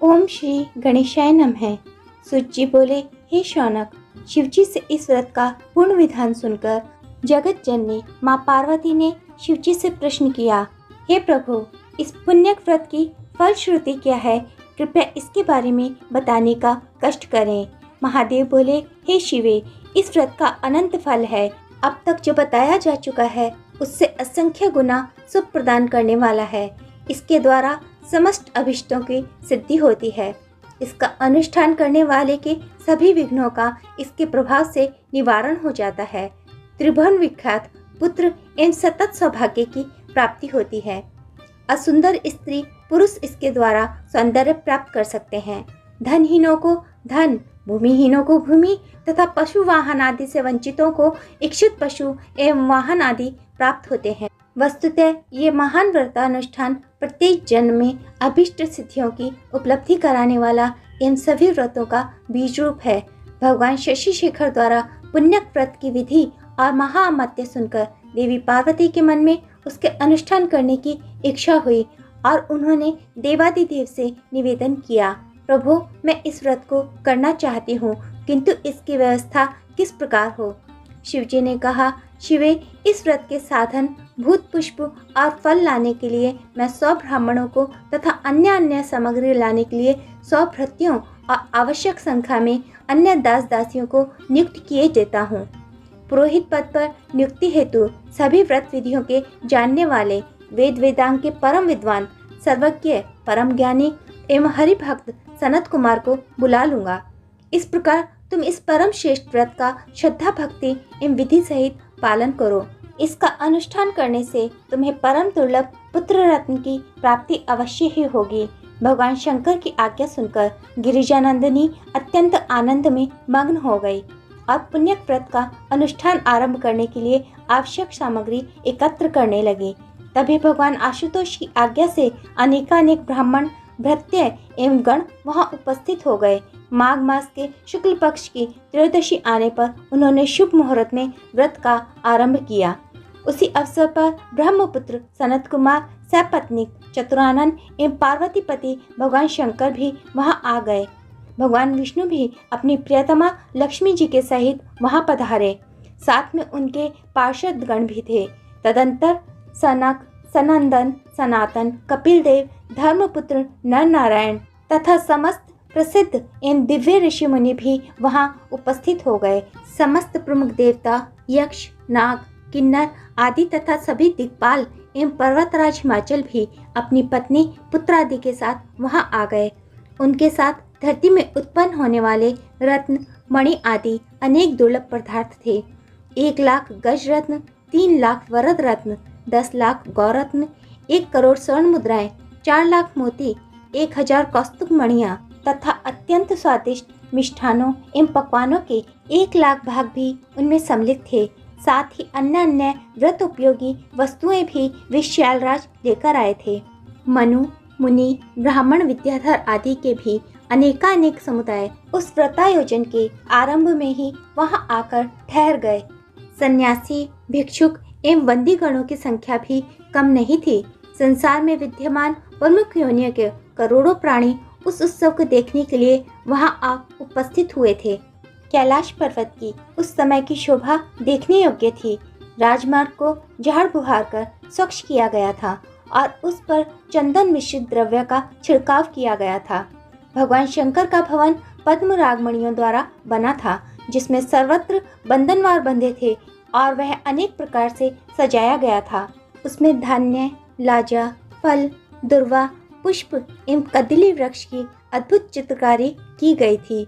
ओम श्री गणेशाय नमः। सूत जी बोले, हे शौनक, शिवजी से इस व्रत का पूर्ण विधान सुनकर जगत जननी माँ पार्वती ने शिवजी से प्रश्न किया, हे प्रभु, इस पुण्य व्रत की फलश्रुति क्या है? कृपया इसके बारे में बताने का कष्ट करें। महादेव बोले, हे शिवे, इस व्रत का अनंत फल है। अब तक जो बताया जा चुका है उससे असंख्य गुना सुख प्रदान करने वाला है। इसके द्वारा समस्त अभिष्टों की सिद्धि होती है। इसका अनुष्ठान करने वाले के सभी विघ्नों का इसके प्रभाव से निवारण हो जाता है। त्रिभुवन विख्यात पुत्र एवं सतत सौभाग्य की प्राप्ति होती है। असुंदर स्त्री पुरुष इसके द्वारा सौंदर्य प्राप्त कर सकते हैं। धनहीनों को धन, भूमिहीनों को भूमि तथा पशु वाहन आदि से वंचितों को इच्छित पशु एवं वाहन आदि प्राप्त होते हैं। वस्तुतः ये महान व्रतानुष्ठान प्रत्येक जन्म में अभिष्ट सिद्धियों की उपलब्धि कराने वाला इन सभी व्रतों का बीज रूप है। भगवान शशि शेखर द्वारा पुण्य व्रत की विधि और महाअमात्य सुनकर देवी पार्वती के मन में उसके अनुष्ठान करने की इच्छा हुई और उन्होंने देवादिदेव से निवेदन किया, प्रभु, मैं इस व्रत को करना चाहती हूँ, किंतु इसकी व्यवस्था किस प्रकार हो? शिवजी ने कहा, शिवे, इस व्रत के साधन, भूत पुष्प और फल लाने के लिए मैं 100 ब्राह्मणों को तथा अन्य सामग्री लाने के लिए 100 भृत्यों और आवश्यक संख्या में अन्य दास दासियों को नियुक्त किए देता हूँ। पुरोहित पद पर नियुक्ति हेतु सभी व्रत विधियों के जानने वाले वेद वेदांग के परम विद्वान, सर्वज्ञ, परम ज्ञानी एवं हरि भक्त सनत कुमार को बुला लूंगा। इस प्रकार तुम इस परम श्रेष्ठ व्रत का श्रद्धा भक्ति एवं विधि सहित पालन करो। इसका अनुष्ठान करने से तुम्हें परम दुर्लभ पुत्र रत्न की प्राप्ति अवश्य ही होगी। भगवान शंकर की आज्ञा सुनकर गिरिजानंदिनी अत्यंत आनंद में मग्न हो गई और पुण्य व्रत का अनुष्ठान आरंभ करने के लिए आवश्यक सामग्री एकत्र करने लगी। तभी भगवान आशुतोष की आज्ञा से अनेकानेक ब्राह्मण, भृत्य एवं गण वहां उपस्थित हो गए। माघ मास के शुक्ल पक्ष की त्रयोदशी आने पर उन्होंने शुभ मुहूर्त में व्रत का आरंभ किया। उसी अवसर पर ब्रह्मपुत्र सनत कुमार, सपत्नीक चतुरानन एवं पार्वतीपति भगवान शंकर भी वहां आ गए। भगवान विष्णु भी अपनी प्रियतमा लक्ष्मी जी के सहित वहां पधारे। साथ में उनके पार्षद गण भी थे। तदंतर सनक, सनंदन, सनातन, कपिल देव, धर्मपुत्र नर नारायण तथा समस्त प्रसिद्ध एवं दिव्य ऋषि मुनि भी वहां उपस्थित हो गए। समस्त प्रमुख देवता, यक्ष, नाग, किन्नर आदि तथा सभी दिक्पाल एवं पर्वतराज हिमाचल भी अपनी पत्नी, पुत्र आदि के साथ वहां आ गए। उनके साथ धरती में उत्पन्न होने वाले रत्न, मणि आदि अनेक दुर्लभ पदार्थ थे। 1 लाख गज रत्न, 3 लाख वरद रत्न, 10 लाख गौरत्न, 1 करोड़ स्वर्ण मुद्राएं, 4 लाख मोती, 1000 कौस्तुभ मणियां तथा अत्यंत स्वादिष्ट मिष्ठानों एवं पकवानों के 1 लाख भाग भी उनमें सम्मिलित थे। साथ ही अन्य व्रत उपयोगी वस्तुएं भी विश्यालराज लेकर आए थे। मनु, मुनि, ब्राह्मण, विद्याधर आदि के भी अनेकानेक समुदाय उस व्रतायोजन के आरंभ में ही वहां आकर ठहर गए। सन्यासी, भिक्षुक एवं बंदीगणों की संख्या भी कम नहीं थी। संसार में विद्यमान प्रमुख योनियों के करोड़ों प्राणी उस उत्सव को देखने के लिए वहां आ उपस्थित हुए थे। कैलाश पर्वत की उस समय की शोभा देखने योग्य थी। राजमार्ग को झाड़ बुहार कर स्वच्छ किया गया था और उस पर चंदन मिश्रित द्रव्य का छिड़काव किया गया था। भगवान शंकर का भवन पद्म रागमणियों द्वारा बना था, जिसमें सर्वत्र बंधनवार बंधे थे और वह अनेक प्रकार से सजाया गया था। उसमें धान्य, लाजा, फल, दुर्वा, पुष्प एवं कदली वृक्ष की अद्भुत चित्रकारी की गई थी।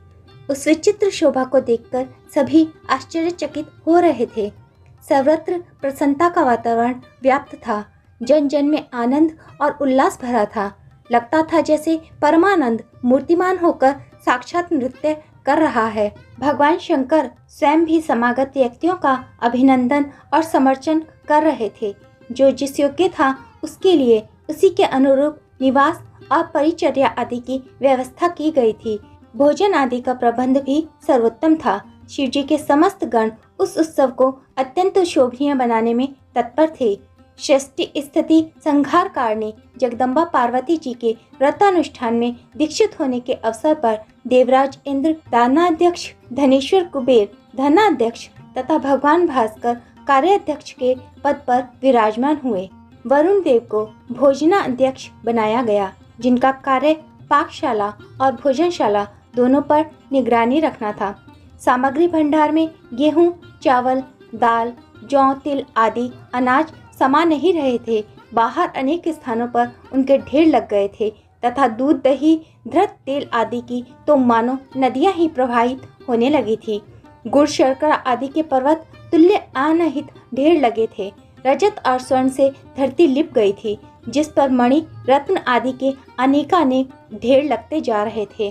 उस विचित्र शोभा को देखकर सभी आश्चर्यचकित हो रहे थे। सर्वत्र प्रसन्नता का वातावरण व्याप्त था। जन जन में आनंद और उल्लास भरा था। लगता था जैसे परमानंद मूर्तिमान होकर साक्षात नृत्य कर रहा है। भगवान शंकर स्वयं भी समागत व्यक्तियों का अभिनंदन और समर्चन कर रहे थे। जो जिस योग्य था उसके लिए उसी के अनुरूप निवास और परिचर्या आदि की व्यवस्था की गई थी। भोजन आदि का प्रबंध भी सर्वोत्तम था। शिवजी के समस्त गण उस उत्सव को अत्यंत शोभनीय बनाने में तत्पर थे। षष्ठी स्थिति संहारकारिणी जगदम्बा पार्वती जी के व्रतानुष्ठान में दीक्षित होने के अवसर पर देवराज इंद्र, दानाध्यक्ष धनेश्वर कुबेर धनाध्यक्ष तथा भगवान भास्कर कार्याध्यक्ष के पद पर विराजमान हुए। वरुण देव को भोजनाध्यक्ष बनाया गया, जिनका कार्य पाकशाला और भोजनशाला दोनों पर निगरानी रखना था। सामग्री भंडार में गेहूं, चावल, दाल, जौ, तिल आदि अनाज समा नहीं रहे थे। बाहर अनेक स्थानों पर उनके ढेर लग गए थे तथा दूध, दही, घृत, तेल आदि की तो मानो नदियां ही प्रवाहित होने लगी थी। गुड़, शर्करा आदि के पर्वत तुल्य अनहित ढेर लगे थे। रजत और स्वर्ण से धरती लिप गई थी, जिस पर मणि, रत्न आदि के अनेकानेक ढेर लगते जा रहे थे।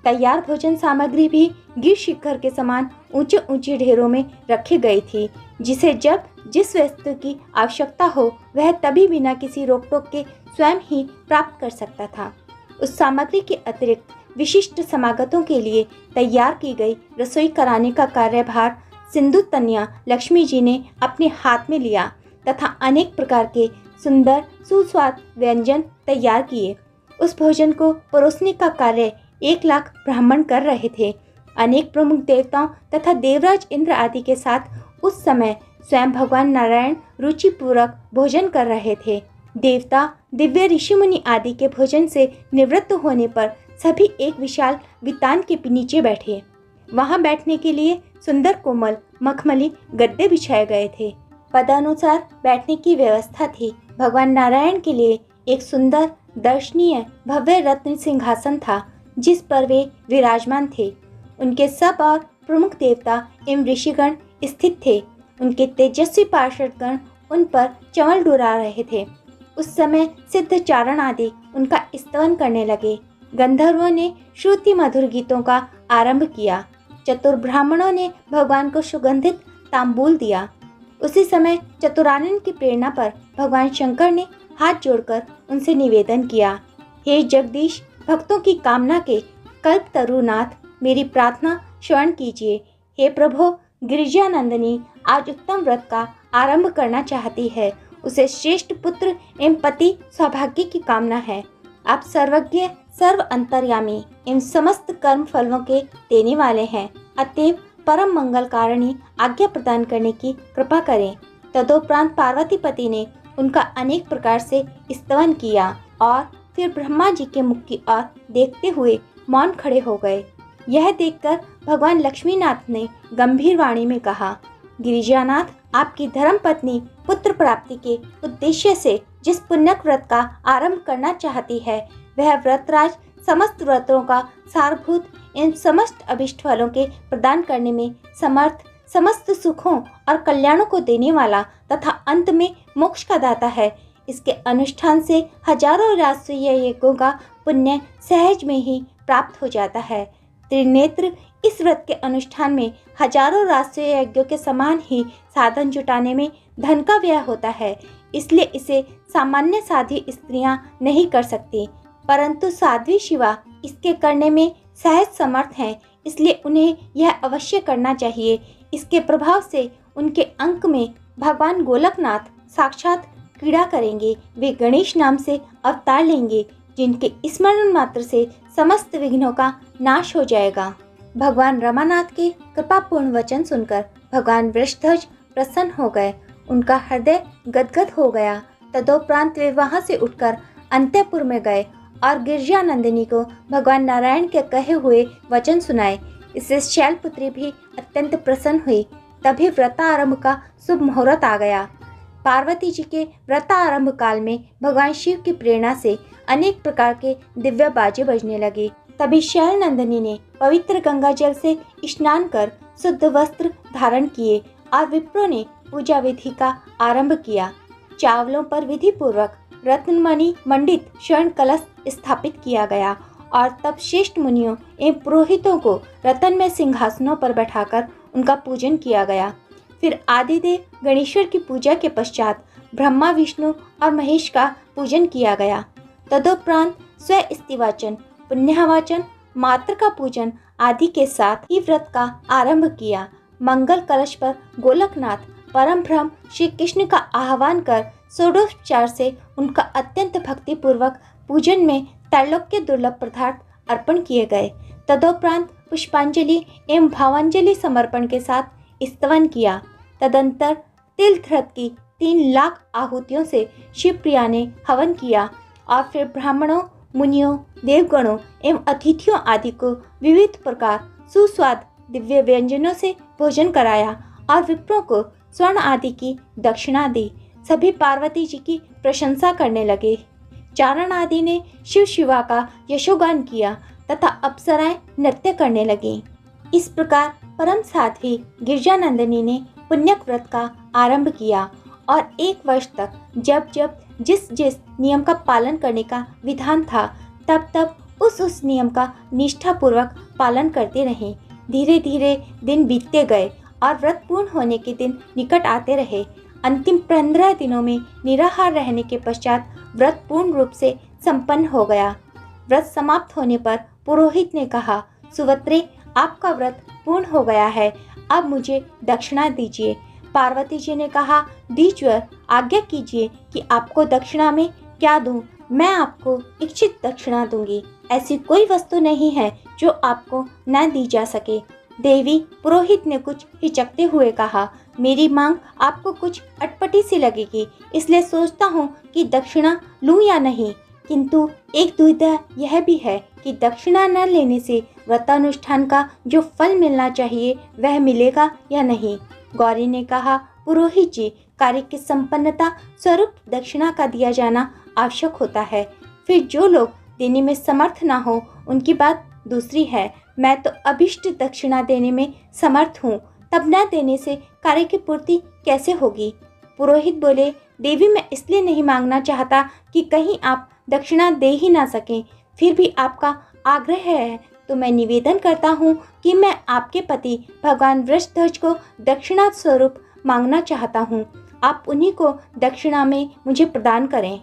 तैयार भोजन सामग्री भी गिर शिखर के समान ऊंचे ऊंचे ढेरों में रखी गई थी, जिसे जब जिस वस्तु की आवश्यकता हो वह तभी बिना किसी रोक टोक के स्वयं ही प्राप्त कर सकता था। उस सामग्री के अतिरिक्त विशिष्ट समागतों के लिए तैयार की गई रसोई कराने का कार्यभार सिंधु तन्या लक्ष्मी जी ने अपने हाथ में लिया तथा अनेक प्रकार के सुंदर सुस्वाद व्यंजन तैयार किए। उस भोजन को परोसने का कार्य 1 लाख ब्राह्मण कर रहे थे। अनेक प्रमुख देवताओं तथा देवराज इंद्र आदि के साथ उस समय स्वयं भगवान नारायण रुचिपूर्वक भोजन कर रहे थे। देवता, दिव्य ऋषि मुनि आदि के भोजन से निवृत्त होने पर सभी एक विशाल वितान के नीचे बैठे। वहां बैठने के लिए सुंदर कोमल मखमली गद्दे बिछाए गए थे। पदानुसार बैठने की व्यवस्था थी। भगवान नारायण के लिए एक सुंदर, दर्शनीय, भव्य रत्न सिंहासन था, जिस पर वे विराजमान थे। उनके सब और प्रमुख देवता एवं ऋषिगण स्थित थे। उनके तेजस्वी पार्षदगण उन पर चंवल डुरा रहे थे। उस समय सिद्ध चारण आदि उनका स्तवन करने लगे। गंधर्वों ने श्रुति मधुर गीतों का आरंभ किया। चतुर ब्राह्मणों ने भगवान को सुगंधित तांबूल दिया। उसी समय चतुरानन की प्रेरणा पर भगवान शंकर ने हाथ जोड़कर उनसे निवेदन किया, हे जगदीश, भक्तों की कामना के कल्पतरुनाथ, मेरी प्रार्थना श्रवण कीजिए। हे प्रभु, गिरिजानंदिनी आज उत्तम व्रत का आरंभ करना चाहती है। उसे श्रेष्ठ पुत्र एवं पति सौभाग्य की कामना है। आप सर्वज्ञ, सर्व अंतर्यामी एवं समस्त कर्म फलों के देने वाले हैं। अतएव परम मंगल कारिणी आज्ञा प्रदान करने की कृपा करें। तदोपरांत पार्वतीपति ने उनका अनेक प्रकार से स्तवन किया और फिर ब्रह्मा जी के मुख की ओर देखते हुए मौन खड़े हो गए। यह देखकर भगवान लक्ष्मीनाथ ने गंभीर वाणी में कहा, गिरिजानाथ, आपकी धर्मपत्नी पुत्र प्राप्ति के उद्देश्य से जिस पुण्यक व्रत का आरंभ करना चाहती है, वह व्रतराज समस्त व्रतों का सारभूत इन समस्त अभिष्ट फलों के प्रदान करने में समर्थ, समस्त सुखों और कल्याणों को देने वाला तथा अंत में मोक्ष का दाता है। इसके अनुष्ठान से हजारों राष्ट्रीय यज्ञों का पुण्य सहज में ही प्राप्त हो जाता है। त्रिनेत्र इस व्रत के अनुष्ठान में हजारों राष्ट्रीय यज्ञों के समान ही साधन जुटाने में धन का व्यय होता है। इसलिए इसे सामान्य साध्वी स्त्रियां नहीं कर सकती, परंतु साध्वी शिवा इसके करने में सहज समर्थ हैं। इसलिए उन्हें यह अवश्य करना चाहिए। इसके प्रभाव से उनके अंक में भगवान गोलकनाथ साक्षात क्रीड़ा करेंगे। वे गणेश नाम से अवतार लेंगे, जिनके स्मरण मात्र से समस्त विघ्नों का नाश हो जाएगा। भगवान रमानाथ के कृपापूर्ण वचन सुनकर भगवान वृषध्वज प्रसन्न हो गए। उनका हृदय गदगद हो गया। तदोपरांत वे वहां से उठकर अंतःपुर में गए और गिरिजानंदिनी को भगवान नारायण के कहे हुए वचन सुनाए। इससे शैलपुत्री भी अत्यंत प्रसन्न हुई। तभी व्रतारंभ का शुभ मुहूर्त आ गया। पार्वती जी के व्रतारंभ काल में भगवान शिव की प्रेरणा से अनेक प्रकार के दिव्य बाजे बजने लगे। तभी शैलनंदिनी ने पवित्र गंगा जल से स्नान कर शुद्ध वस्त्र धारण किए और विप्रों ने पूजा विधि का आरंभ किया। चावलों पर विधि पूर्वक रत्नमणि मंडित स्वर्ण कलश स्थापित किया गया और तब श्रेष्ठ मुनियों एवं पुरोहितों को रत्न में सिंहासनों पर बैठाकर उनका पूजन किया गया। फिर आदिदेव गणेश्वर की पूजा के पश्चात ब्रह्मा, विष्णु और महेश का पूजन किया गया। तदोपरांत स्वस्तिवाचन, पुण्याहवाचन, मात्र का पूजन आदि के साथ ही व्रत का आरंभ किया। मंगल कलश पर गोलकनाथ परम ब्रह्म श्री कृष्ण का आह्वान कर षोडोपचार से उनका अत्यंत भक्तिपूर्वक पूजन में त्रैलोक्य दुर्लभ पदार्थ अर्पण किए गए। तदोपरांत पुष्पांजलि एवं भावांजलि समर्पण के साथ स्तवन किया। तदंतर तीर्थरथ की 3 लाख आहुतियों से शिवप्रिया ने हवन किया और फिर ब्राह्मणों, मुनियों, देवगणों एवं अतिथियों आदि को विविध प्रकार सुस्वाद दिव्य व्यंजनों से भोजन कराया और विप्रों को स्वर्ण आदि की दक्षिणा दी। सभी पार्वती जी की प्रशंसा करने लगे। चारण आदि ने शिव शिवा का यशोगान किया तथा अप्सराएं नृत्य करने लगीं। इस प्रकार परम साध्वी गिरिजानंदिनी ने पुण्यक व्रत का आरंभ किया और 1 वर्ष तक जब जब जिस जिस नियम का पालन करने का विधान था तब तब उस नियम का निष्ठापूर्वक पालन करते रहे। धीरे धीरे दिन बीतते गए और व्रत पूर्ण होने के दिन निकट आते रहे। अंतिम 15 दिनों में निराहार रहने के पश्चात व्रत पूर्ण रूप से संपन्न हो गया। व्रत समाप्त होने पर पुरोहित ने कहा, सुवत्रे, आपका व्रत पूर्ण हो गया है, अब मुझे दक्षिणा दीजिए। पार्वती जी ने कहा, द्विजवर, आज्ञा कीजिए कि आपको दक्षिणा में क्या दूं? मैं आपको इच्छित दक्षिणा दूंगी। ऐसी कोई वस्तु नहीं है जो आपको न दी जा सके। देवी, पुरोहित ने कुछ हिचकते हुए कहा, मेरी मांग आपको कुछ अटपटी सी लगेगी, इसलिए सोचता हूँ कि दक्षिणा लूं या नहीं। किंतु एक दुविधा यह भी है कि दक्षिणा न लेने से व्रतानुष्ठान का जो फल मिलना चाहिए वह मिलेगा या नहीं। गौरी ने कहा, पुरोहित जी, कार्य की संपन्नता स्वरूप दक्षिणा का दिया जाना आवश्यक होता है। फिर जो लोग देने में समर्थ ना हो उनकी बात दूसरी है। मैं तो अभिष्ट दक्षिणा देने में समर्थ हूँ, तब न देने से कार्य की पूर्ति कैसे होगी? पुरोहित बोले, देवी, मैं इसलिए नहीं मांगना चाहता कि कहीं आप दक्षिणा दे ही ना सकें। फिर भी आपका आग्रह है तो मैं निवेदन करता हूँ कि मैं आपके पति भगवान वृषध्वज को दक्षिणा स्वरूप मांगना चाहता हूँ। आप उन्हीं को दक्षिणा में मुझे प्रदान करें।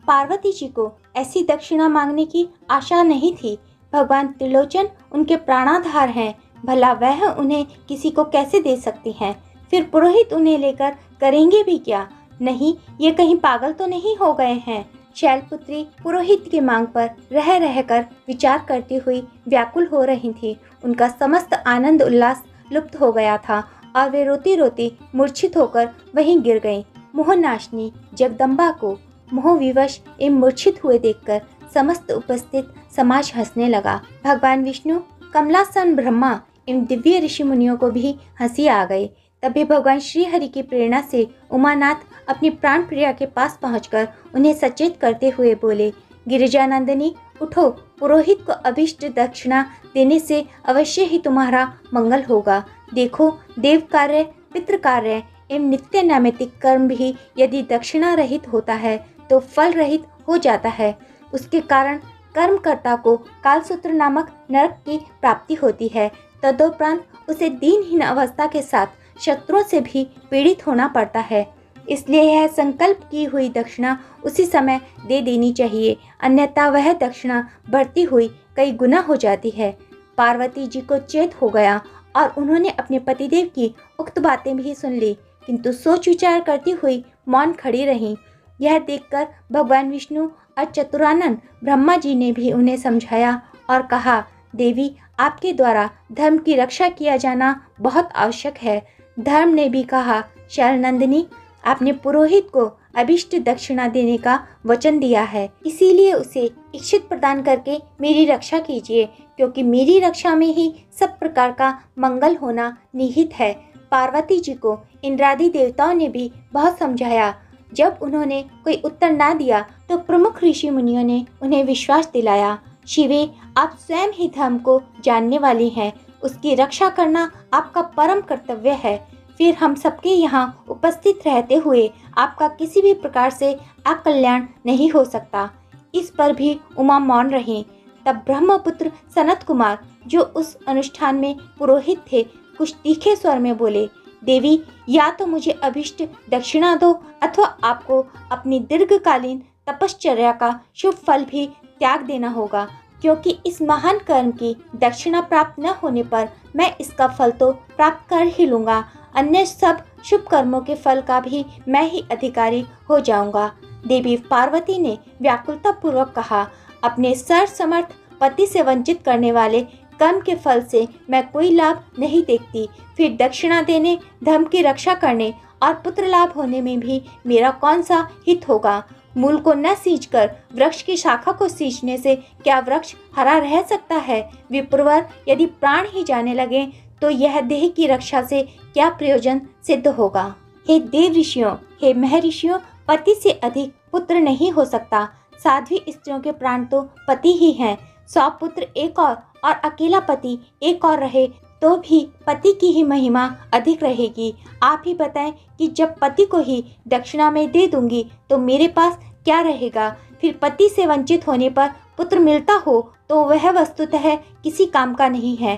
पार्वती जी को ऐसी दक्षिणा मांगने की आशा नहीं थी। भगवान त्रिलोचन उनके प्राणाधार हैं, भला वह उन्हें किसी को कैसे दे सकती हैं? फिर पुरोहित उन्हें लेकर करेंगे भी क्या? नहीं, ये कहीं पागल तो नहीं हो गए हैं? शैलपुत्री पुरोहित की मांग पर रह रहकर विचार करती हुई व्याकुल हो रही थी। उनका समस्त आनंद उल्लास लुप्त हो गया था और वे रोती रोती मूर्छित होकर वहीं गिर गईं। मोहनाशिनी जगदम्बा को मोहविवश एवं मूर्छित हुए देखकर समस्त उपस्थित समाज हंसने लगा। भगवान विष्णु, कमलासन ब्रह्मा एवं दिव्य ऋषि मुनियों को भी हंसी आ गई। तभी भगवान श्री हरि की प्रेरणा से उमानाथ अपनी प्राण प्रिया के पास पहुंचकर उन्हें सचेत करते हुए बोले, गिरिजानंदिनी, उठो, पुरोहित को अभिष्ट दक्षिणा देने से अवश्य ही तुम्हारा मंगल होगा। देखो, देव कार्य, पितृ कार्य एवं नित्य नैमित्तिक कर्म भी यदि दक्षिणा रहित होता है तो फल रहित हो जाता है। उसके कारण कर्मकर्ता को कालसूत्र नामक नरक की प्राप्ति होती है। तदोपरांत उसे दीनहीन अवस्था के साथ शत्रुओं से भी पीड़ित होना पड़ता है। इसलिए यह संकल्प की हुई दक्षिणा उसी समय दे देनी चाहिए, अन्यथा वह दक्षिणा बढ़ती हुई कई गुना हो जाती है। पार्वती जी को चेत हो गया और उन्होंने अपने पतिदेव की उक्त बातें भी सुन ली, किंतु सोच विचार करती हुई मौन खड़ी रहीं। यह देखकर भगवान विष्णु और चतुरानन ब्रह्मा जी ने भी उन्हें समझाया और कहा, देवी, आपके द्वारा धर्म की रक्षा किया जाना बहुत आवश्यक है। धर्म ने भी कहा, शैलनंदिनी, आपने पुरोहित को अभिष्ट दक्षिणा देने का वचन दिया है, इसीलिए उसे इच्छित प्रदान करके मेरी रक्षा कीजिए, क्योंकि मेरी रक्षा में ही सब प्रकार का मंगल होना निहित है। पार्वती जी को इंद्रादि देवताओं ने भी बहुत समझाया। जब उन्होंने कोई उत्तर ना दिया तो प्रमुख ऋषि मुनियों ने उन्हें विश्वास दिलाया। शिवे, आप स्वयं ही धर्म को जानने वाली हैं, उसकी रक्षा करना आपका परम कर्तव्य है। फिर हम सबके यहाँ उपस्थित रहते हुए आपका किसी भी प्रकार से अकल्याण नहीं हो सकता। इस पर भी उमा मौन रही। तब ब्रह्मपुत्र सनत कुमार, जो उस अनुष्ठान में पुरोहित थे, कुछ तीखे स्वर में बोले, देवी, या तो मुझे अभिष्ट दक्षिणा दो अथवा आपको अपनी दीर्घकालीन तपश्चर्या का शुभ फल भी त्याग देना होगा, क्योंकि इस महान कर्म की दक्षिणा प्राप्त न होने पर मैं इसका फल तो प्राप्त कर ही लूंगा, अन्य सब शुभ कर्मों के फल का भी मैं ही अधिकारी हो जाऊंगा। देवी पार्वती ने व्याकुलता पूर्वक कहा, अपने सर्वसमर्थ पति से वंचित करने वाले कर्म के फल से मैं कोई लाभ नहीं देखती। फिर दक्षिणा देने, धर्म की रक्षा करने और पुत्र लाभ होने में भी मेरा कौन सा हित होगा। मूल को न सींचकर वृक्ष की शाखा को सींचने से क्या वृक्ष हरा रह सकता है। विप्रवर, यदि प्राण ही जाने लगे तो यह देह की रक्षा से क्या प्रयोजन सिद्ध होगा। हे देव ऋषियों, हे महर्षियों, पति से अधिक पुत्र नहीं हो सकता। साध्वी स्त्रियों के प्राण तो पति ही हैं। 100 पुत्र एक और अकेला पति एक और रहे तो भी पति की ही महिमा अधिक रहेगी। आप ही बताएं कि जब पति को ही दक्षिणा में दे दूंगी तो मेरे पास क्या रहेगा। फिर पति से वंचित होने पर पुत्र मिलता हो तो वह वस्तुतः किसी काम का नहीं है।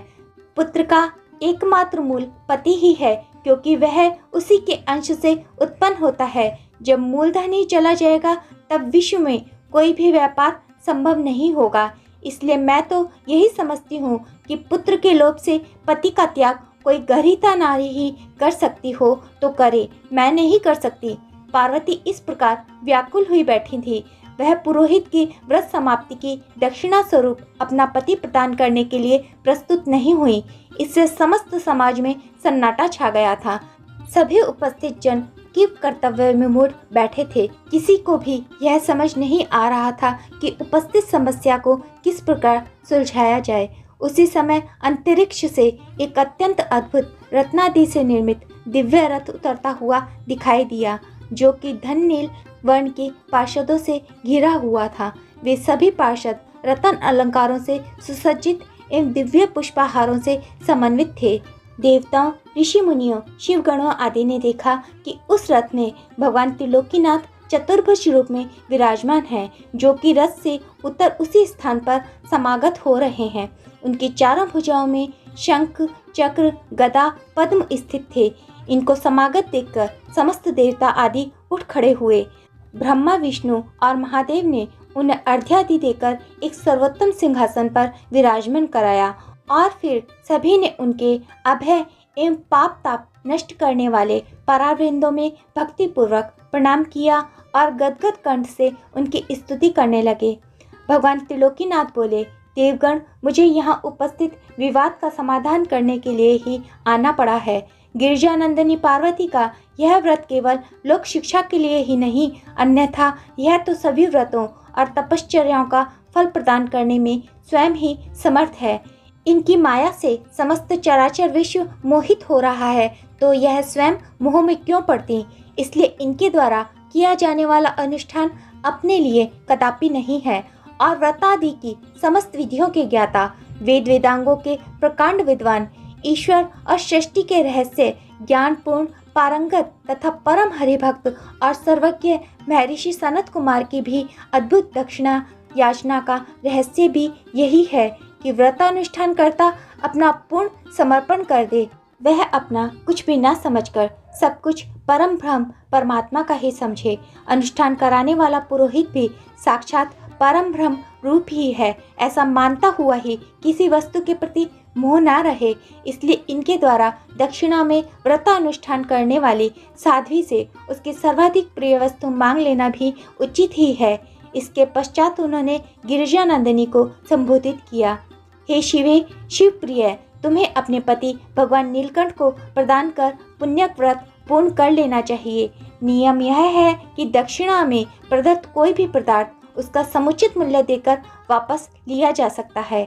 पुत्र का एकमात्र मूल पति ही है, क्योंकि वह उसी के अंश से उत्पन्न होता है। जब मूलधन ही चला जाएगा तब विश्व में कोई भी व्यापार संभव नहीं होगा। इसलिए मैं तो यही समझती हूँ कि पुत्र के लोभ से पति का त्याग कोई गरिता नारी ही कर सकती हो तो करे, मैं नहीं कर सकती। पार्वती इस प्रकार व्याकुल हुई बैठी थी। वह पुरोहित की व्रत समाप्ति की दक्षिणा स्वरूप अपना पति प्रदान करने के लिए प्रस्तुत नहीं हुई। इससे समस्त समाज में सन्नाटा छा गया था। सभी उपस्थित जन की कर्तव्य में मूड बैठे थे। किसी को भी यह समझ नहीं आ रहा था कि उपस्थित समस्या को किस प्रकार सुलझाया जाए। उसी समय अंतरिक्ष से एक अत्यंत अद्भुत रत्नादि से निर्मित दिव्य रथ उतरता हुआ दिखाई दिया, जो कि धन नील वर्ण के पार्षदों से घिरा हुआ था। वे सभी पार्षद रत्न अलंकारों से सुसज्जित एवं दिव्य पुष्पहारों से समन्वित थे। देवताओं, ऋषि मुनियों, शिवगणों आदि ने देखा कि उस रथ में भगवान त्रिलोकीनाथ चतुर्भुज रूप में विराजमान हैं, जो कि रथ से उतर उसी स्थान पर समागत हो रहे हैं। उनकी चारों भुजाओं में शंख, चक्र, गदा, पद्म स्थित थे। इनको समागत देखकर समस्त देवता आदि उठ खड़े हुए। ब्रह्मा, विष्णु और महादेव ने उन्हें अर्घ्यादि देकर एक सर्वोत्तम सिंहासन पर विराजमान कराया और फिर सभी ने उनके अभय एवं पाप ताप नष्ट करने वाले परावृंदों में भक्ति पूर्वक प्रणाम किया और गदगद कंठ से उनकी स्तुति करने लगे। भगवान त्रिलोकीनाथ बोले, देवगण, मुझे यहाँ उपस्थित विवाद का समाधान करने के लिए ही आना पड़ा है। गिरिजानंदिनी पार्वती का यह व्रत केवल लोक शिक्षा के लिए ही नहीं, अन्यथा यह तो सभी व्रतों और तपश्चर्याओं का फल प्रदान करने में स्वयं ही समर्थ है। इनकी माया से समस्त चराचर विश्व मोहित हो रहा है, तो यह स्वयं मोह में क्यों पड़ती। इसलिए इनके द्वारा किया जाने वाला अनुष्ठान अपने लिए कदापि नहीं है और व्रतादि की समस्त विधियों के ज्ञाता, वेद वेदांगों के प्रकांड विद्वान, ईश्वर और सृष्टि के रहस्य ज्ञानपूर्ण, पारंगत तथा परम हरिभक्त और सर्वज्ञ महर्षि सनत कुमार की भी अद्भुत दक्षिणा याचना का रहस्य भी यही है कि व्रतानुष्ठान करता अपना पूर्ण समर्पण कर दे। वह अपना कुछ भी न समझकर सब कुछ परम ब्रह्म परमात्मा का ही समझे। अनुष्ठान कराने वाला पुरोहित भी साक्षात परम ब्रह्म रूप ही है, ऐसा मानता हुआ ही किसी वस्तु के प्रति मोह न रहे। इसलिए इनके द्वारा दक्षिणा में व्रतानुष्ठान करने वाली साध्वी से उसकी सर्वाधिक प्रिय वस्तु मांग लेना भी उचित ही है। इसके पश्चात उन्होंने गिरिजानंदिनी को संबोधित किया, हे शिवे, शिव प्रिय, तुम्हें अपने पति भगवान नीलकंठ को प्रदान कर पुण्यक व्रत पूर्ण कर लेना चाहिए। नियम यह है कि दक्षिणा में प्रदत्त कोई भी पदार्थ उसका समुचित मूल्य देकर वापस लिया जा सकता है।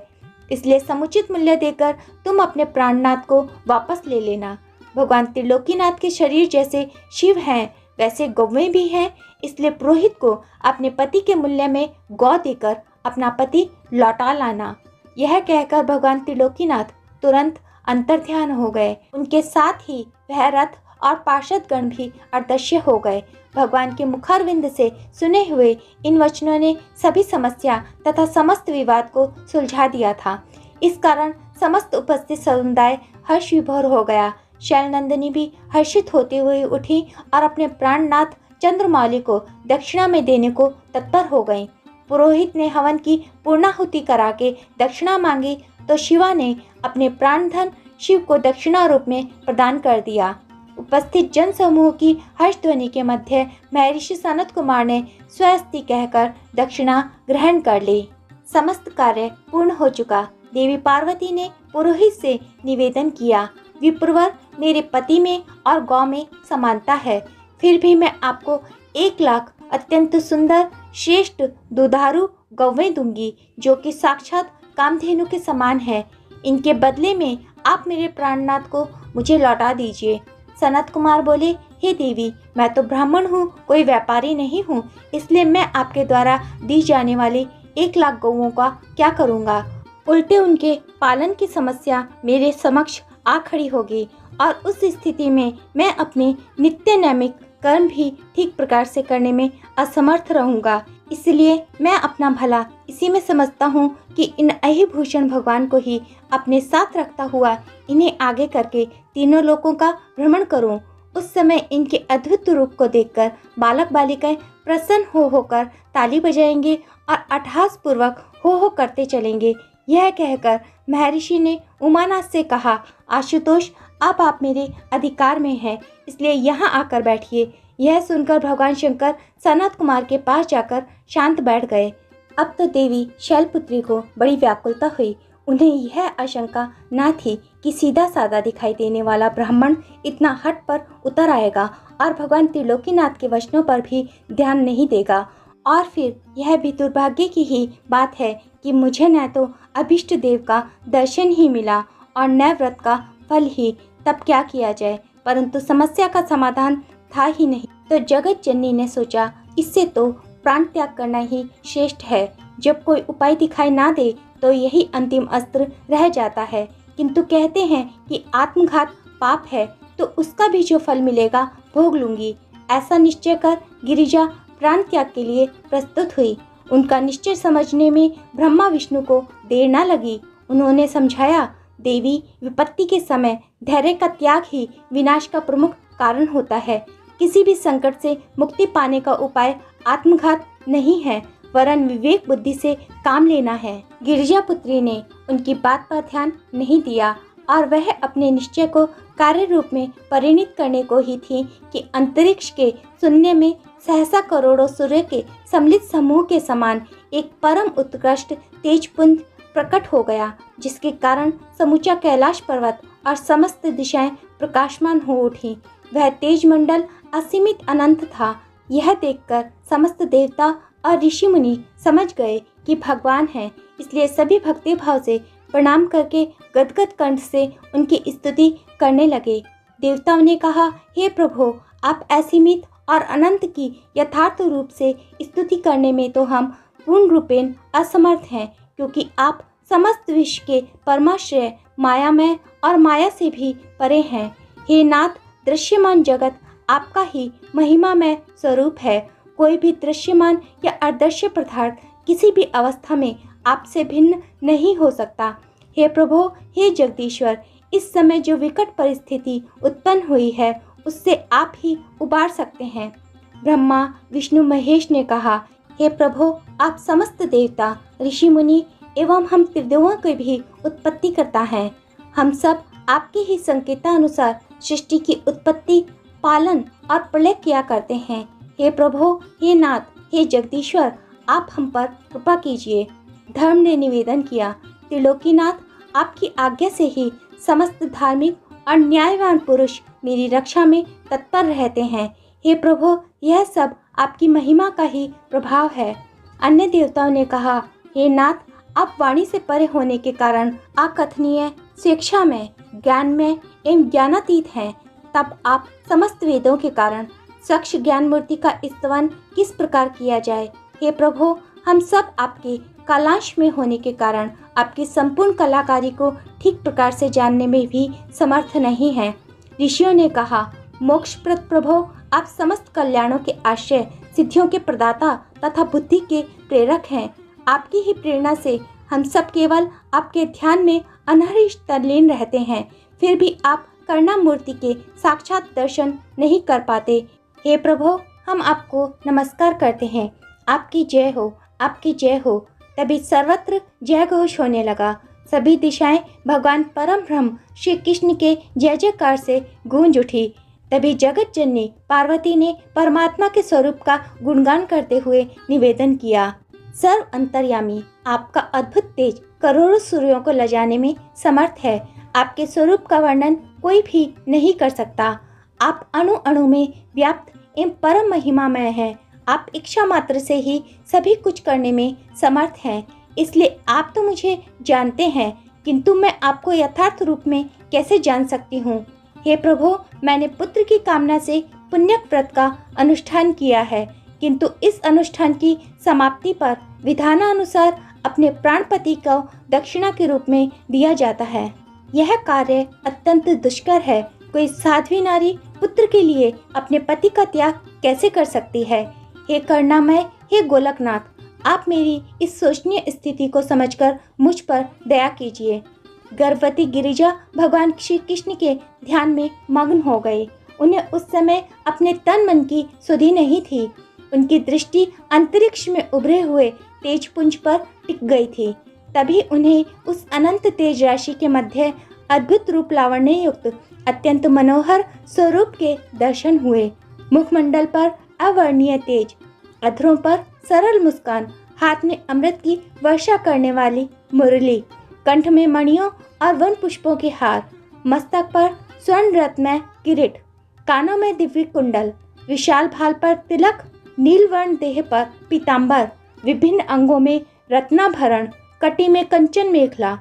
इसलिए समुचित मूल्य देकर तुम अपने प्राणनाथ को वापस ले लेना। भगवान त्रिलोकीनाथ के शरीर जैसे शिव हैं, वैसे गौवें भी हैं। इसलिए पुरोहित को अपने पति के मूल्य में गौ देकर अपना पति लौटा लाना। यह कहकर भगवान त्रिलोकीनाथ तुरंत अंतर्ध्यान हो गए। उनके साथ ही वह रथ और पार्षद गण भी अदृश्य हो गए। भगवान के मुखारविंद से सुने हुए इन वचनों ने सभी समस्या तथा समस्त विवाद को सुलझा दिया था। इस कारण समस्त उपस्थित समुदाय हर्ष विभोर हो गया। शैलनंदिनी भी हर्षित होते हुए उठी और अपने प्राणनाथ चंद्रमौली को दक्षिणा में देने को तत्पर हो गईं। पुरोहित ने हवन की पूर्णाहुति करा के दक्षिणा मांगी, तो शिवा ने अपने प्राणधन शिव को दक्षिणा रूप में प्रदान कर दिया। उपस्थित जन समूह की हर्ष ध्वनि के मध्य महर्षि सनत कुमार ने स्वस्ति कहकर दक्षिणा ग्रहण कर ली। समस्त कार्य पूर्ण हो चुका। देवी पार्वती ने पुरोहित से निवेदन किया, विप्रवर, मेरे पति में और गौ में समानता है, फिर भी मैं आपको 1,00,000 अत्यंत सुंदर श्रेष्ठ दुधारू गौवें दूंगी, जो कि साक्षात कामधेनु के समान है। इनके बदले में आप मेरे प्राणनाथ को मुझे लौटा दीजिए। सनत कुमार बोले, हे देवी, मैं तो ब्राह्मण हूँ, कोई व्यापारी नहीं हूँ, इसलिए मैं आपके द्वारा दी जाने वाली 1,00,000 गौओं का क्या करूँगा। उल्टे उनके पालन की समस्या मेरे समक्ष आ खड़ी होगी और उस स्थिति में मैं अपने नित्य नैमिक कर्म भी ठीक प्रकार से करने में असमर्थ रहूँगा। इसलिए मैं अपना भला इसी में समझता हूँ कि इन अहिभूषण भगवान को ही अपने साथ रखता हुआ इन्हें आगे करके तीनों लोकों का भ्रमण करूँ। उस समय इनके अद्भुत रूप को देखकर बालक बालिकाएं प्रसन्न होकर ताली बजाएंगे और अट्टहास पूर्वक हो करते चलेंगे। यह कहकर महर्षि ने उमानाथ से कहा, आशुतोष, अब आप मेरे अधिकार में हैं, इसलिए यहाँ आकर बैठिए। यह सुनकर भगवान शंकर सनत कुमार के पास जाकर शांत बैठ गए। अब तो देवी शैलपुत्री को बड़ी व्याकुलता हुई। उन्हें यह आशंका न थी कि सीधा साधा दिखाई देने वाला ब्राह्मण इतना हट पर उतर आएगा और भगवान त्रिलोकीनाथ के वचनों पर भी ध्यान नहीं देगा। और फिर यह भी दुर्भाग्य की ही बात है कि मुझे न तो अभिष्ट देव का दर्शन ही मिला और न व्रत का फल ही, तब क्या किया जाए। परंतु समस्या का समाधान था ही नहीं, तो जगत जननी ने सोचा, इससे तो प्राण त्याग करना ही श्रेष्ठ है। जब कोई उपाय दिखाई ना दे तो यही अंतिम अस्त्र रह जाता है। किंतु कहते हैं कि आत्मघात पाप है, तो उसका भी जो फल मिलेगा भोग लूंगी। ऐसा निश्चय कर गिरिजा प्राण त्याग के लिए प्रस्तुत हुई। उनका निश्चय समझने में ब्रह्मा विष्णु को देर न लगी। उन्होंने समझाया, देवी, विपत्ति के समय धैर्य का त्याग ही विनाश का प्रमुख कारण होता है। किसी भी संकट से मुक्ति पाने का उपाय आत्मघात नहीं है, वरन विवेक बुद्धि से काम लेना है। गिरिजा पुत्री ने उनकी बात पर ध्यान नहीं दिया और वह अपने निश्चय को कार्य रूप में परिणित करने को ही थी कि अंतरिक्ष के शून्य में सहसा करोड़ों सूर्य के सम्मिलित समूह के समान एक परम उत्कृष्ट तेजपुंज प्रकट हो गया, जिसके कारण समूचा कैलाश पर्वत और समस्त दिशाएं प्रकाशमान हो उठी। वह तेज मंडल असीमित अनंत था। यह देखकर समस्त देवता और ऋषि मुनि समझ गए कि भगवान हैं, इसलिए सभी भक्ति भाव से प्रणाम करके गदगद कंठ से उनकी स्तुति करने लगे। देवताओं ने कहा, हे प्रभु, आप असीमित और अनंत की यथार्थ रूप से स्तुति करने में तो हम पूर्ण रूपेण असमर्थ हैं, क्योंकि आप समस्त विश्व के परमाश्रय, मायामय और माया से भी परे हैं। हे नाथ, दृश्यमान जगत आपका ही महिमामय स्वरूप है। कोई भी दृश्यमान या अदृश्य पदार्थ किसी भी अवस्था में आपसे भिन्न नहीं हो सकता। हे प्रभु, हे जगदीश्वर, इस समय जो विकट परिस्थिति उत्पन्न हुई है उससे आप ही उबार सकते हैं। ब्रह्मा, विष्णु, महेश ने कहा, हे प्रभु, आप समस्त देवता, ऋषि मुनि एवं हम त्रिदेवों की भी उत्पत्ति करता है। हम सब आपके ही संकेतानुसार सृष्टि की उत्पत्ति, पालन और प्रलय किया करते हैं। हे प्रभु, हे नाथ, हे जगदीश्वर, आप हम पर कृपा कीजिए। धर्म ने निवेदन किया, त्रिलोकीनाथ, आपकी आज्ञा से ही समस्त धार्मिक और न्यायवान पुरुष मेरी रक्षा में तत्पर रहते हैं। हे प्रभु, यह सब आपकी महिमा का ही प्रभाव है। अन्य देवताओं ने कहा, हे नाथ, आप वाणी से परे होने के कारण अकथनीय, शिक्षा में, ज्ञान में एवं ज्ञानातीत हैं। तब आप समस्त वेदों के कारण सक्ष ज्ञान मूर्ति का स्तवन किस प्रकार किया जाए। हे प्रभु, हम सब आपके कलांश में होने के कारण आपकी संपूर्ण कलाकारी को ठीक प्रकार से जानने में भी समर्थ नहीं हैं। ऋषियों ने कहा, मोक्षप्रद प्रभु, आप समस्त कल्याणों के आश्रय, सिद्धियों के प्रदाता तथा बुद्धि के प्रेरक हैं। आपकी ही प्रेरणा से हम सब केवल आपके ध्यान में अनहरित तल्लीन रहते हैं, फिर भी आप करुणा मूर्ति के साक्षात दर्शन नहीं कर पाते। हे प्रभु, हम आपको नमस्कार करते हैं। आपकी जय हो, आपकी जय हो। तभी सर्वत्र जय घोष होने लगा। सभी दिशाएं भगवान परम ब्रह्म श्री कृष्ण के जय जयकार से गूंज उठी। तभी जगत जननी पार्वती ने परमात्मा के स्वरूप का गुणगान करते हुए निवेदन किया। सर्व अंतर्यामी, आपका अद्भुत तेज करोड़ों सूर्यों को लजाने में समर्थ है। आपके स्वरूप का वर्णन कोई भी नहीं कर सकता। आप अणु अणु में व्याप्त एवं परम महिमामय हैं। आप इच्छा मात्र से ही सभी कुछ करने में समर्थ हैं। इसलिए आप तो मुझे जानते हैं, किंतु मैं आपको यथार्थ रूप में कैसे जान सकती हूँ। हे प्रभु, मैंने पुत्र की कामना से पुण्यक व्रत का अनुष्ठान किया है, किंतु इस अनुष्ठान की समाप्ति पर विधानानुसार अपने प्राणपति को दक्षिणा के रूप में दिया जाता है। यह कार्य अत्यंत दुष्कर है। कोई साध्वी नारी पुत्र के लिए अपने पति का त्याग कैसे कर सकती है। हे करुणामय, हे गोलकनाथ, आप मेरी इस शोचनीय स्थिति को समझकर मुझ पर दया कीजिए। गर्भवती गिरिजा भगवान श्री कृष्ण के ध्यान में मग्न हो गए। उन्हें उस समय अपने तन मन की सुधि नहीं थी। उनकी दृष्टि अंतरिक्ष में उभरे हुए तेजपुंज पर टिक गई थी। तभी उन्हें उस अनंत तेज राशि के मध्य अद्भुत रूप लावण्य युक्त अत्यंत मनोहर स्वरूप के दर्शन हुए। मुखमंडल पर अवर्णीय तेज, अधरों पर सरल मुस्कान, हाथ में अमृत की वर्षा करने वाली मुरली, कंठ में मणियों और वन पुष्पों के हार, मस्तक पर स्वर्ण रत्नमय किरीट, कानों में दिव्य कुंडल, विशाल भाल पर तिलक, नीलवर्ण देह पर पीतांबर, विभिन्न अंगों में रत्नाभरण, कटी में कंचन मेखला,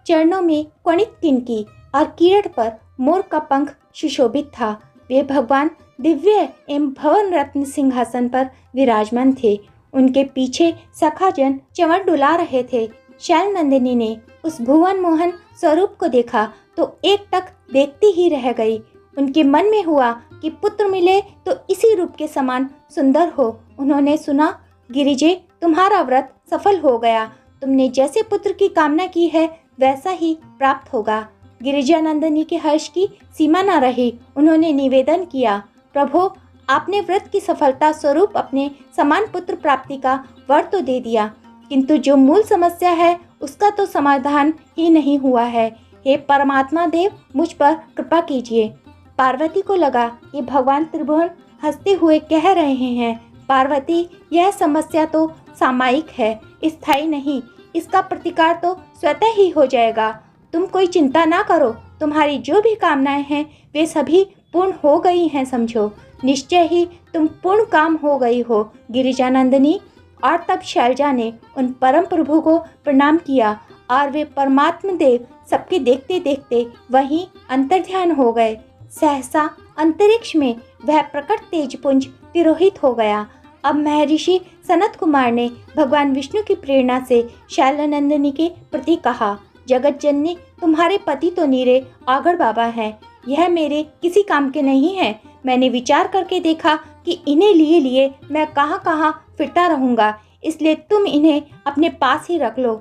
चरणों में क्वणित किनकी और कीरट पर मोर का पंख सुशोभित था। वे भगवान दिव्य एवं भवन रत्न सिंहासन पर विराजमान थे। उनके पीछे सखाजन चंवर डुला रहे थे। शैल नंदिनी ने उस भुवन मोहन स्वरूप को देखा तो एक टक देखती ही रह गई। उनके मन में हुआ कि पुत्र मिले तो इसी रूप के समान सुंदर हो। उन्होंने सुना, गिरिजे, तुम्हारा व्रत सफल हो गया। तुमने जैसे पुत्र की कामना की है वैसा ही प्राप्त होगा। गिरिजा नंदिनी के हर्ष की सीमा न रही। उन्होंने निवेदन किया, प्रभु, आपने व्रत की सफलता स्वरूप अपने समान पुत्र प्राप्ति का वर तो दे दिया, किंतु जो मूल समस्या है उसका तो समाधान ही नहीं हुआ है। हे परमात्मा देव, मुझ पर कृपा कीजिए। पार्वती को लगा ये भगवान त्रिभुवन हंसते हुए कह रहे हैं, पार्वती, यह समस्या तो सामयिक है, स्थायी नहीं। इसका प्रतिकार तो स्वतः ही हो जाएगा। तुम कोई चिंता ना करो। तुम्हारी जो भी कामनाएं हैं वे सभी पूर्ण हो गई हैं। समझो, निश्चय ही तुम पूर्ण काम हो गई हो गिरिजानंदिनी। और तब शैलजा ने उन परम प्रभु को प्रणाम किया और वे परमात्मा देव सबके देखते देखते वहीं अंतर्ध्यान हो गए। सहसा अंतरिक्ष में वह प्रकट तेजपुंज तिरोहित हो गया। अब महर्षि सनत कुमार ने भगवान विष्णु की प्रेरणा से शैलनंदिनी के प्रति कहा, जगत जननी, तुम्हारे पति तो नीरे आगड़ बाबा हैं। यह मेरे किसी काम के नहीं है। मैंने विचार करके देखा कि इन्हें लिए लिए मैं कहाँ कहाँ फिरता रहूँगा, इसलिए तुम इन्हें अपने पास ही रख लो।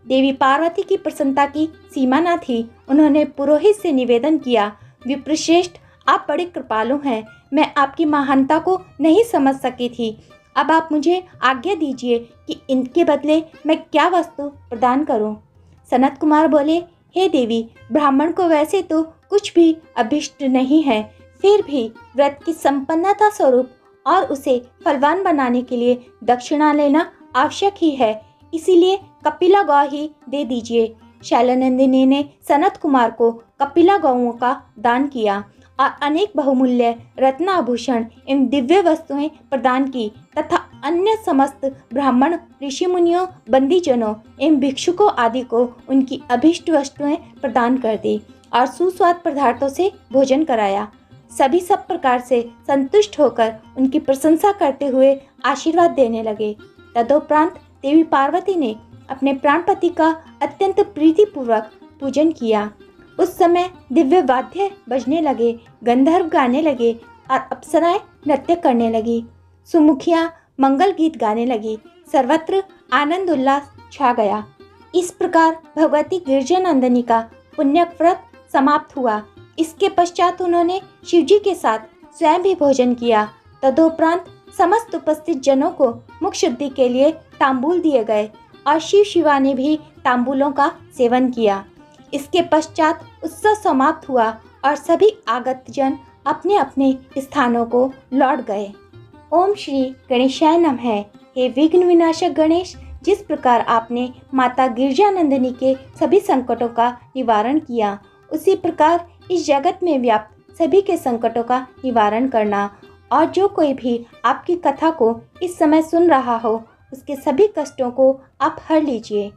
देवी पार्वती की प्रसन्नता की सीमा न थी। उन्होंने पुरोहित से निवेदन किया, विप्रश्रेष्ठ, आप बड़े कृपालु हैं। मैं आपकी महानता को नहीं समझ सकी थी। अब आप मुझे आज्ञा दीजिए कि इनके बदले मैं क्या वस्तु प्रदान करूं। सनत कुमार बोले, हे देवी, ब्राह्मण को वैसे तो कुछ भी अभिष्ट नहीं है, फिर भी व्रत की संपन्नता स्वरूप और उसे फलवान बनाने के लिए दक्षिणा लेना आवश्यक ही है, इसीलिए कपिला गौ ही दे दीजिए। शैलनंदिनी ने सनत कुमार को कपिला गौओं का दान किया और अनेक बहुमूल्य रत्नाभूषण एवं दिव्य वस्तुएं प्रदान की तथा अन्य समस्त ब्राह्मण, ऋषि मुनियों, बंदीजनों एवं भिक्षुकों आदि को उनकी अभिष्ट वस्तुएं प्रदान कर दी और सुस्वाद पदार्थों से भोजन कराया। सभी सब प्रकार से संतुष्ट होकर उनकी प्रशंसा करते हुए आशीर्वाद देने लगे। तदोपरांत देवी पार्वती ने अपने प्राणपति का अत्यंत प्रीतिपूर्वक पूजन किया। उस समय दिव्य वाद्य बजने लगे, गंधर्व गाने लगे और अप्सराएं नृत्य करने लगी। सुमुखियां मंगल गीत गाने लगी। सर्वत्र आनंद उल्लास छा गया। इस प्रकार भगवती गिरिजानंदिनी का पुण्यक व्रत समाप्त हुआ। इसके पश्चात उन्होंने शिवजी के साथ स्वयं भी भोजन किया। तदोपरांत समस्त उपस्थित जनों को मुख शुद्धि के लिए तांबूल दिए गए और शिव शिवा ने भी तांबूलों का सेवन किया। इसके पश्चात उत्सव समाप्त हुआ और सभी आगत जन अपने अपने स्थानों को लौट गए। ओम श्री गणेशाय नमः। हे विघ्न विनाशक गणेश, जिस प्रकार आपने माता गिरजानंदिनी के सभी संकटों का निवारण किया, उसी प्रकार इस जगत में व्याप्त सभी के संकटों का निवारण करना। और जो कोई भी आपकी कथा को इस समय सुन रहा हो, उसके सभी कष्टों को आप हर लीजिए।